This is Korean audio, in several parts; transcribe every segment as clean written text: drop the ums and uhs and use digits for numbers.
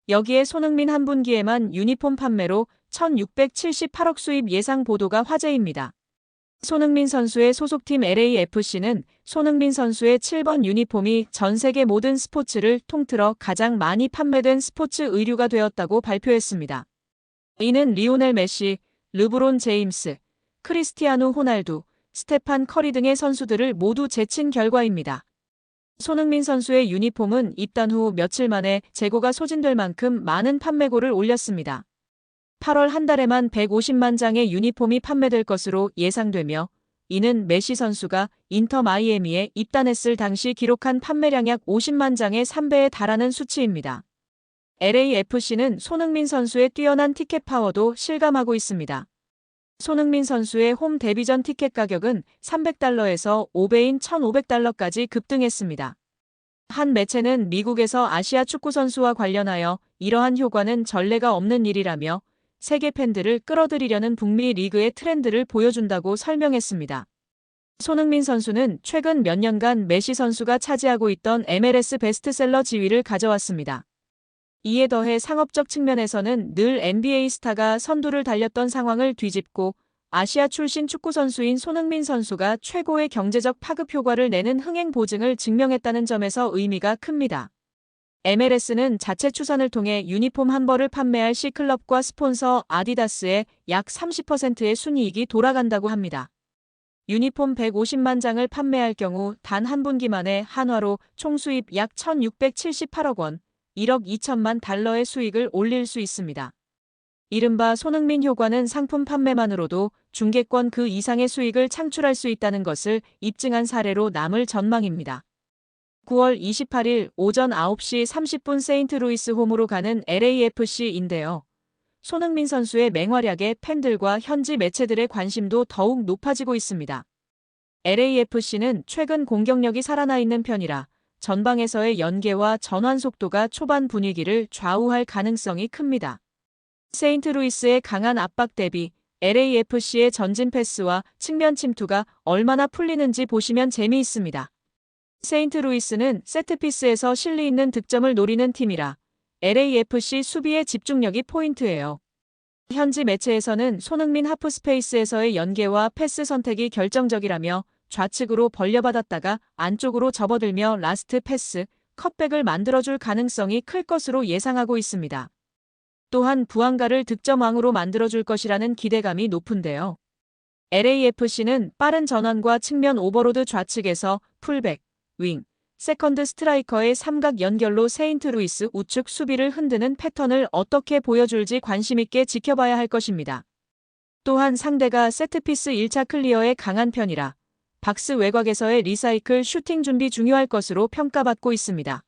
여기에 손흥민 한 분기에만 유니폼 판매로 1,678억 수입 예상 보도가 화제입니다. 손흥민 선수의 소속팀 LAFC는 손흥민 선수의 7번 유니폼이 전 세계 모든 스포츠를 통틀어 가장 많이 판매된 스포츠 의류가 되었다고 발표했습니다. 이는 리오넬 메시, 르브론 제임스, 크리스티아누 호날두, 스테판 커리 등의 선수들을 모두 제친 결과입니다. 손흥민 선수의 유니폼은 입단 후 며칠 만에 재고가 소진될 만큼 많은 판매고를 올렸습니다. 8월 한 달에만 150만 장의 유니폼이 판매될 것으로 예상되며 이는 메시 선수가 인터 마이애미에 입단했을 당시 기록한 판매량 약 50만 장의 3배에 달하는 수치입니다. LAFC는 손흥민 선수의 뛰어난 티켓 파워도 실감하고 있습니다. 손흥민 선수의 홈 데뷔전 티켓 가격은 $300에서 5배인 $1,500까지 급등했습니다. 한 매체는 미국에서 아시아 축구 선수와 관련하여 이러한 효과는 전례가 없는 일이라며 세계 팬들을 끌어들이려는 북미 리그의 트렌드를 보여준다고 설명했습니다. 손흥민 선수는 최근 몇 년간 메시 선수가 차지하고 있던 MLS 베스트셀러 지위를 가져왔습니다. 이에 더해 상업적 측면에서는 늘 NBA 스타가 선두를 달렸던 상황을 뒤집고 아시아 출신 축구 선수인 손흥민 선수가 최고의 경제적 파급 효과를 내는 흥행 보증을 증명했다는 점에서 의미가 큽니다. MLS는 자체 추산을 통해 유니폼 한 벌을 판매할 C클럽과 스폰서 아디다스에 약 30%의 순이익이 돌아간다고 합니다. 유니폼 150만 장을 판매할 경우 단 한 분기만에 한화로 총 수입 약 1,678억 원, 1억 2천만 달러의 수익을 올릴 수 있습니다. 이른바 손흥민 효과는 상품 판매만으로도 중계권 그 이상의 수익을 창출할 수 있다는 것을 입증한 사례로 남을 전망입니다. 9월 28일 오전 9시 30분 세인트루이스 홈으로 가는 LAFC인데요. 손흥민 선수의 맹활약에 팬들과 현지 매체들의 관심도 더욱 높아지고 있습니다. LAFC는 최근 공격력이 살아나 있는 편이라 전방에서의 연계와 전환 속도가 초반 분위기를 좌우할 가능성이 큽니다. 세인트루이스의 강한 압박 대비 LAFC의 전진 패스와 측면 침투가 얼마나 풀리는지 보시면 재미있습니다. 세인트루이스는 세트피스에서 실리 있는 득점을 노리는 팀이라 LAFC 수비의 집중력이 포인트예요. 현지 매체에서는 손흥민 하프스페이스에서의 연계와 패스 선택이 결정적이라며 좌측으로 벌려받았다가 안쪽으로 접어들며 라스트 패스, 컷백을 만들어줄 가능성이 클 것으로 예상하고 있습니다. 또한 부안가를 득점왕으로 만들어줄 것이라는 기대감이 높은데요. LAFC는 빠른 전환과 측면 오버로드 좌측에서 풀백, 윙, 세컨드 스트라이커의 삼각 연결로 세인트루이스 우측 수비를 흔드는 패턴을 어떻게 보여줄지 관심있게 지켜봐야 할 것입니다. 또한 상대가 세트피스 1차 클리어에 강한 편이라 박스 외곽에서의 리사이클 슈팅 준비 중요할 것으로 평가받고 있습니다.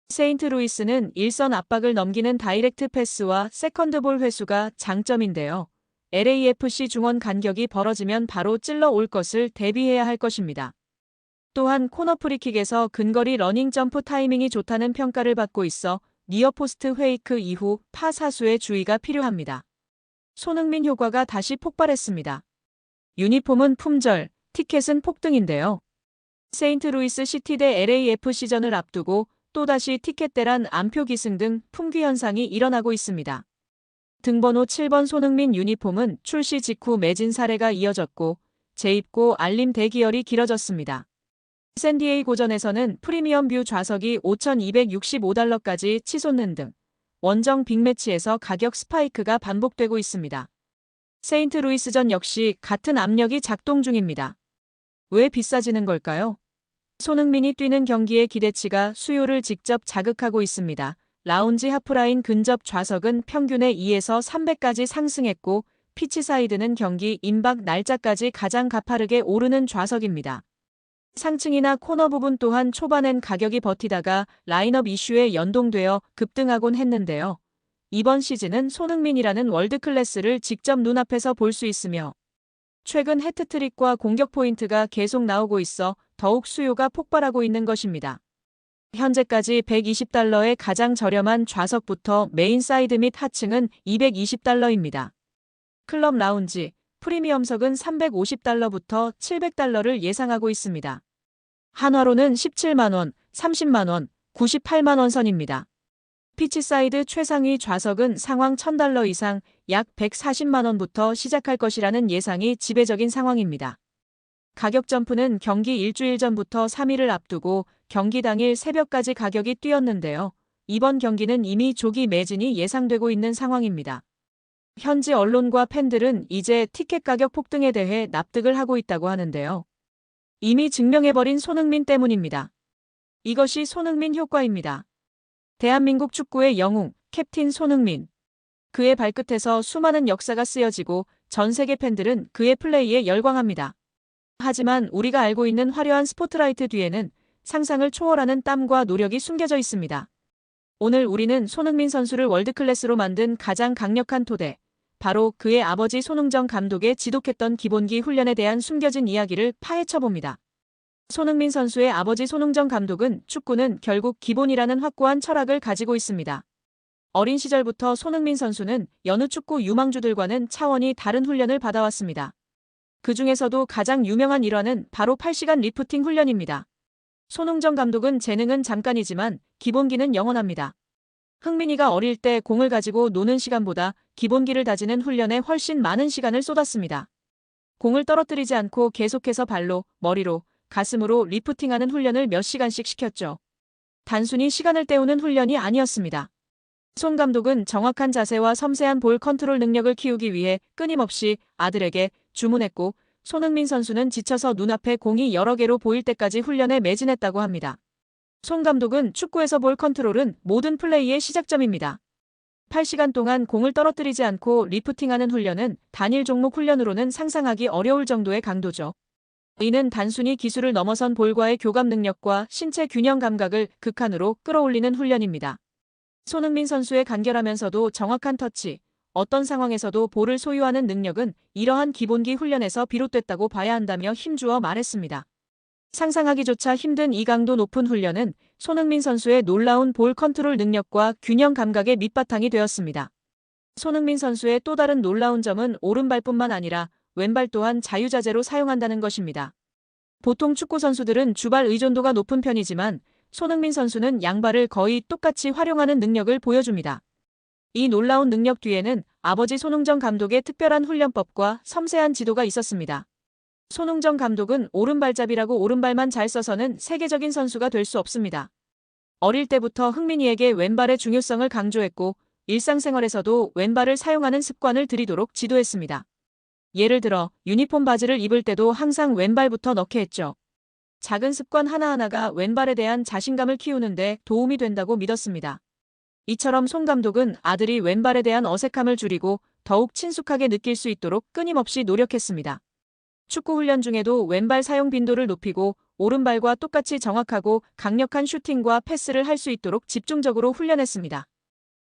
세인트루이스는 일선 압박을 넘기는 다이렉트 패스와 세컨드볼 회수가 장점인데요. LAFC 중원 간격이 벌어지면 바로 찔러 올 것을 대비해야 할 것입니다. 또한 코너 프리킥에서 근거리 러닝 점프 타이밍이 좋다는 평가를 받고 있어 니어포스트 페이크 이후 파 사수에 주의가 필요합니다. 손흥민 효과가 다시 폭발했습니다. 유니폼은 품절, 티켓은 폭등인데요. 세인트루이스 시티 대 LAFC전을 앞두고 또다시 티켓 대란 안표 기승 등 품귀 현상이 일어나고 있습니다. 등번호 7번 손흥민 유니폼은 출시 직후 매진 사례가 이어졌고 재입고 알림 대기열이 길어졌습니다. 샌디에이고전에서는 프리미엄 뷰 좌석이 $5,265까지 치솟는 등 원정 빅매치에서 가격 스파이크가 반복되고 있습니다. 세인트루이스전 역시 같은 압력이 작동 중입니다. 왜 비싸지는 걸까요? 손흥민이 뛰는 경기의 기대치가 수요를 직접 자극하고 있습니다. 라운지 하프라인 근접 좌석은 평균의 2에서 3배까지 상승했고 피치사이드는 경기 임박 날짜까지 가장 가파르게 오르는 좌석입니다. 상층이나 코너 부분 또한 초반엔 가격이 버티다가 라인업 이슈에 연동되어 급등하곤 했는데요. 이번 시즌은 손흥민이라는 월드클래스를 직접 눈앞에서 볼 수 있으며 최근 해트트릭과 공격 포인트가 계속 나오고 있어 더욱 수요가 폭발하고 있는 것입니다. 현재까지 $120의 가장 저렴한 좌석부터 메인 사이드 및 하층은 $220입니다. 클럽 라운지, 프리미엄석은 $350부터 $700를 예상하고 있습니다. 한화로는 17만원, 30만원, 98만원 선입니다. 피치사이드 최상위 좌석은 상황 $1,000 이상 약 140만 원부터 시작할 것이라는 예상이 지배적인 상황입니다. 가격 점프는 경기 일주일 전부터 3일을 앞두고 경기 당일 새벽까지 가격이 뛰었는데요. 이번 경기는 이미 조기 매진이 예상되고 있는 상황입니다. 현지 언론과 팬들은 이제 티켓 가격 폭등에 대해 납득을 하고 있다고 하는데요. 이미 증명해버린 손흥민 때문입니다. 이것이 손흥민 효과입니다. 대한민국 축구의 영웅, 캡틴 손흥민. 그의 발끝에서 수많은 역사가 쓰여지고 전 세계 팬들은 그의 플레이에 열광합니다. 하지만 우리가 알고 있는 화려한 스포트라이트 뒤에는 상상을 초월하는 땀과 노력이 숨겨져 있습니다. 오늘 우리는 손흥민 선수를 월드클래스로 만든 가장 강력한 토대, 바로 그의 아버지 손흥정 감독의 지독했던 기본기 훈련에 대한 숨겨진 이야기를 파헤쳐봅니다. 손흥민 선수의 아버지 손흥정 감독은 축구는 결국 기본이라는 확고한 철학을 가지고 있습니다. 어린 시절부터 손흥민 선수는 여느 축구 유망주들과는 차원이 다른 훈련을 받아왔습니다. 그 중에서도 가장 유명한 일화는 바로 8시간 리프팅 훈련입니다. 손흥정 감독은 재능은 잠깐이지만 기본기는 영원합니다. 흥민이가 어릴 때 공을 가지고 노는 시간보다 기본기를 다지는 훈련에 훨씬 많은 시간을 쏟았습니다. 공을 떨어뜨리지 않고 계속해서 발로, 머리로, 가슴으로 리프팅하는 훈련을 몇 시간씩 시켰죠. 단순히 시간을 때우는 훈련이 아니었습니다. 손 감독은 정확한 자세와 섬세한 볼 컨트롤 능력을 키우기 위해 끊임없이 아들에게 주문했고, 손흥민 선수는 지쳐서 눈앞에 공이 여러 개로 보일 때까지 훈련에 매진했다고 합니다. 손 감독은 축구에서 볼 컨트롤은 모든 플레이의 시작점입니다. 8시간 동안 공을 떨어뜨리지 않고 리프팅하는 훈련은 단일 종목 훈련으로는 상상하기 어려울 정도의 강도죠. 이는 단순히 기술을 넘어선 볼과의 교감 능력과 신체 균형 감각을 극한으로 끌어올리는 훈련입니다. 손흥민 선수의 간결하면서도 정확한 터치, 어떤 상황에서도 볼을 소유하는 능력은 이러한 기본기 훈련에서 비롯됐다고 봐야 한다며 힘주어 말했습니다. 상상하기조차 힘든 이 강도 높은 훈련은 손흥민 선수의 놀라운 볼 컨트롤 능력과 균형 감각의 밑바탕이 되었습니다. 손흥민 선수의 또 다른 놀라운 점은 오른발뿐만 아니라 왼발 또한 자유자재로 사용한다는 것입니다. 보통 축구 선수들은 주발 의존도가 높은 편이지만 손흥민 선수는 양발을 거의 똑같이 활용하는 능력을 보여줍니다. 이 놀라운 능력 뒤에는 아버지 손흥정 감독의 특별한 훈련법과 섬세한 지도가 있었습니다. 손흥정 감독은 오른발잡이라고 오른발만 잘 써서는 세계적인 선수가 될 수 없습니다. 어릴 때부터 흥민이에게 왼발의 중요성을 강조했고 일상생활에서도 왼발을 사용하는 습관을 들이도록 지도했습니다. 예를 들어 유니폼 바지를 입을 때도 항상 왼발부터 넣게 했죠. 작은 습관 하나하나가 왼발에 대한 자신감을 키우는데 도움이 된다고 믿었습니다. 이처럼 손 감독은 아들이 왼발에 대한 어색함을 줄이고 더욱 친숙하게 느낄 수 있도록 끊임없이 노력했습니다. 축구 훈련 중에도 왼발 사용 빈도를 높이고 오른발과 똑같이 정확하고 강력한 슈팅과 패스를 할 수 있도록 집중적으로 훈련했습니다.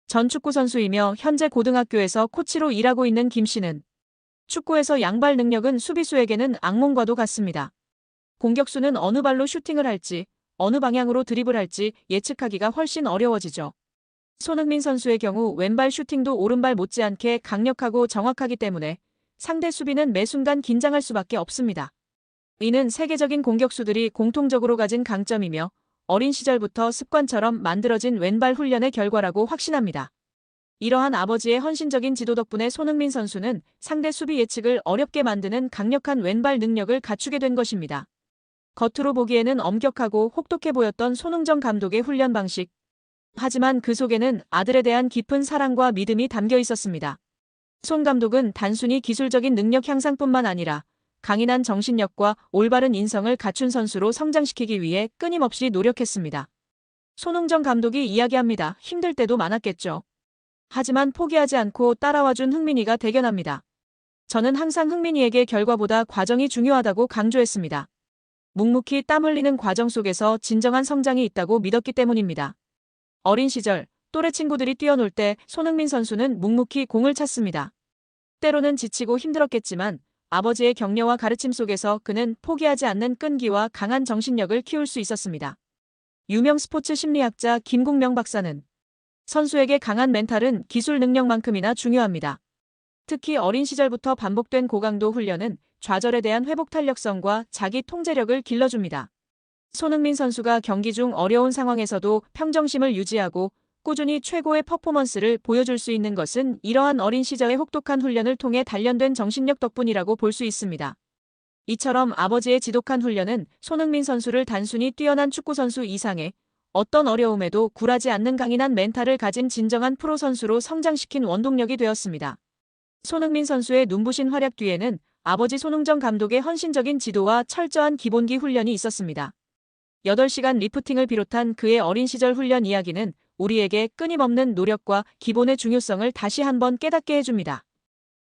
전 축구 선수이며 현재 고등학교에서 코치로 일하고 있는 김 씨는 축구에서 양발 능력은 수비수에게는 악몽과도 같습니다. 공격수는 어느 발로 슈팅을 할지, 어느 방향으로 드리블할지 예측하기가 훨씬 어려워지죠. 손흥민 선수의 경우 왼발 슈팅도 오른발 못지않게 강력하고 정확하기 때문에 상대 수비는 매 순간 긴장할 수밖에 없습니다. 이는 세계적인 공격수들이 공통적으로 가진 강점이며 어린 시절부터 습관처럼 만들어진 왼발 훈련의 결과라고 확신합니다. 이러한 아버지의 헌신적인 지도 덕분에 손흥민 선수는 상대 수비 예측을 어렵게 만드는 강력한 왼발 능력을 갖추게 된 것입니다. 겉으로 보기에는 엄격하고 혹독해 보였던 손흥정 감독의 훈련 방식. 하지만 그 속에는 아들에 대한 깊은 사랑과 믿음이 담겨 있었습니다. 손 감독은 단순히 기술적인 능력 향상뿐만 아니라 강인한 정신력과 올바른 인성을 갖춘 선수로 성장시키기 위해 끊임없이 노력했습니다. 손흥정 감독이 이야기합니다. 힘들 때도 많았겠죠. 하지만 포기하지 않고 따라와준 흥민이가 대견합니다. 저는 항상 흥민이에게 결과보다 과정이 중요하다고 강조했습니다. 묵묵히 땀 흘리는 과정 속에서 진정한 성장이 있다고 믿었기 때문입니다. 어린 시절 또래 친구들이 뛰어놀 때 손흥민 선수는 묵묵히 공을 찼습니다. 때로는 지치고 힘들었겠지만 아버지의 격려와 가르침 속에서 그는 포기하지 않는 끈기와 강한 정신력을 키울 수 있었습니다. 유명 스포츠 심리학자 김국명 박사는 선수에게 강한 멘탈은 기술 능력만큼이나 중요합니다. 특히 어린 시절부터 반복된 고강도 훈련은 좌절에 대한 회복 탄력성과 자기 통제력을 길러줍니다. 손흥민 선수가 경기 중 어려운 상황에서도 평정심을 유지하고 꾸준히 최고의 퍼포먼스를 보여줄 수 있는 것은 이러한 어린 시절의 혹독한 훈련을 통해 단련된 정신력 덕분이라고 볼 수 있습니다. 이처럼 아버지의 지독한 훈련은 손흥민 선수를 단순히 뛰어난 축구선수 이상의 어떤 어려움에도 굴하지 않는 강인한 멘탈을 가진 진정한 프로 선수로 성장시킨 원동력이 되었습니다. 손흥민 선수의 눈부신 활약 뒤에는 아버지 손흥정 감독의 헌신적인 지도와 철저한 기본기 훈련이 있었습니다. 8시간 리프팅을 비롯한 그의 어린 시절 훈련 이야기는 우리에게 끊임없는 노력과 기본의 중요성을 다시 한번 깨닫게 해줍니다.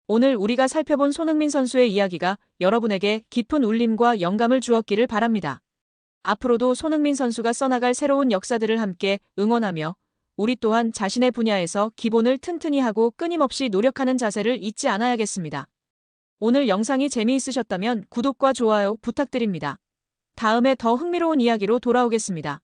오늘 우리가 살펴본 손흥민 선수의 이야기가 여러분에게 깊은 울림과 영감을 주었기를 바랍니다. 앞으로도 손흥민 선수가 써나갈 새로운 역사들을 함께 응원하며 우리 또한 자신의 분야에서 기본을 튼튼히 하고 끊임없이 노력하는 자세를 잊지 않아야겠습니다. 오늘 영상이 재미있으셨다면 구독과 좋아요 부탁드립니다. 다음에 더 흥미로운 이야기로 돌아오겠습니다.